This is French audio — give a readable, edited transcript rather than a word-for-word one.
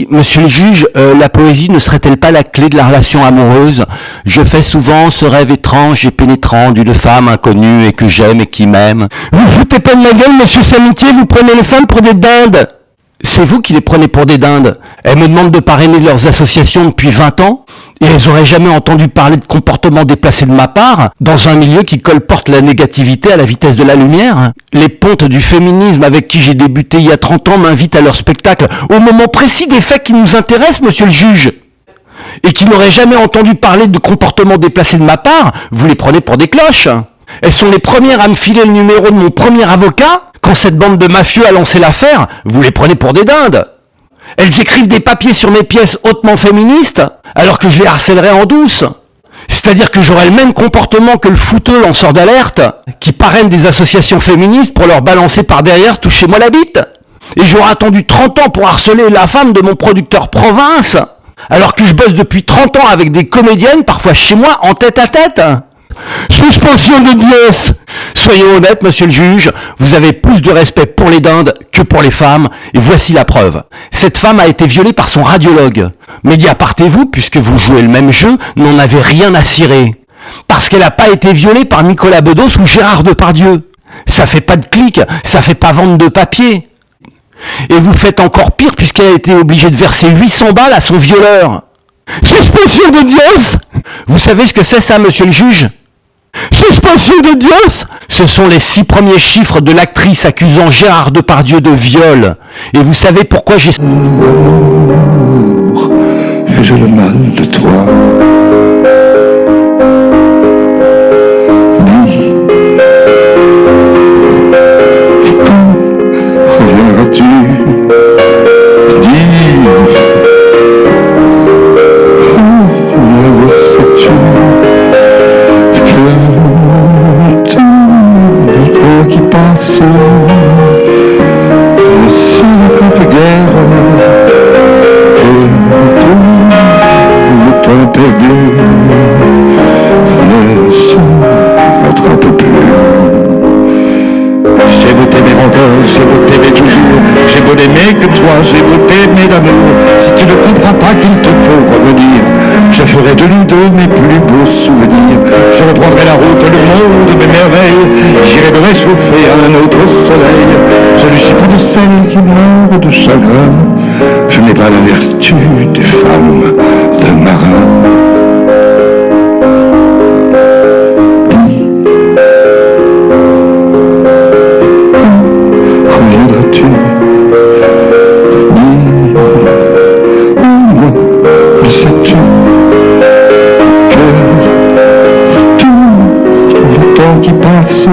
Monsieur le juge, la poésie ne serait-elle pas la clé de la relation amoureuse? Je fais souvent ce rêve étrange et pénétrant d'une femme inconnue et que j'aime et qui m'aime. Vous foutez pas de ma gueule, monsieur Samitier, vous prenez les femmes pour des dindes. C'est vous qui les prenez pour des dindes. Elles me demandent de parrainer leurs associations depuis 20 ans et elles auraient jamais entendu parler de comportements déplacés de ma part dans un milieu qui colporte la négativité à la vitesse de la lumière. Les pontes du féminisme avec qui j'ai débuté il y a 30 ans m'invitent à leur spectacle au moment précis des faits qui nous intéressent, monsieur le juge. Et qui n'auraient jamais entendu parler de comportements déplacés de ma part, vous les prenez pour des cloches. Elles sont les premières à me filer le numéro de mon premier avocat. Quand cette bande de mafieux a lancé l'affaire, vous les prenez pour des dindes. Elles écrivent des papiers sur mes pièces hautement féministes, alors que je les harcèlerais en douce. C'est-à-dire que j'aurais le même comportement que le fouteux lanceur d'alerte, qui parraine des associations féministes pour leur balancer par derrière « touchez-moi la bite ». Et j'aurais attendu 30 ans pour harceler la femme de mon producteur province, alors que je bosse depuis 30 ans avec des comédiennes, parfois chez moi, en tête à tête. Suspension de dièse. Soyons honnêtes, monsieur le juge, vous avez plus de respect pour les dindes que pour les femmes, et voici la preuve. Cette femme a été violée par son radiologue. Mediapart et vous, puisque vous jouez le même jeu, n'en avez rien à cirer. Parce qu'elle n'a pas été violée par Nicolas Bedos ou Gérard Depardieu. Ça fait pas de clic, ça fait pas vente de papier. Et vous faites encore pire puisqu'elle a été obligée de verser 800 balles à son violeur. Suspension de dièse. Vous savez ce que c'est ça, monsieur le juge? Suspension de dièse. Ce sont les 6 premiers chiffres de l'actrice accusant Gérard Depardieu de viol. Et vous savez pourquoi j'ai... Et j'ai le mal de toi. Dis, quand reviendras-tu? Dis, où sais-tu que tout le temps qui passe, le ciel quand fait guerre, et tout le temps perdu ne se rattrape plus. J'ai beau t'aimer encore, j'ai beau t'aimer toujours, j'ai beau n'aimer que toi, j'ai beau t'aimer d'amour. Si tu ne comprends pas qu'il te faut revenir, je ferai de nous deux mes plus beaux souvenirs. Je reprendrai la route, le monde de mes merveilles, j'irai me réchauffer à un autre soleil. Je ne suis pas de celle qui meurt de chagrin, je n'ai pas la vertu des femmes de marin. Reviendras-tu? Dis, où sais-tu que tout le temps qui passe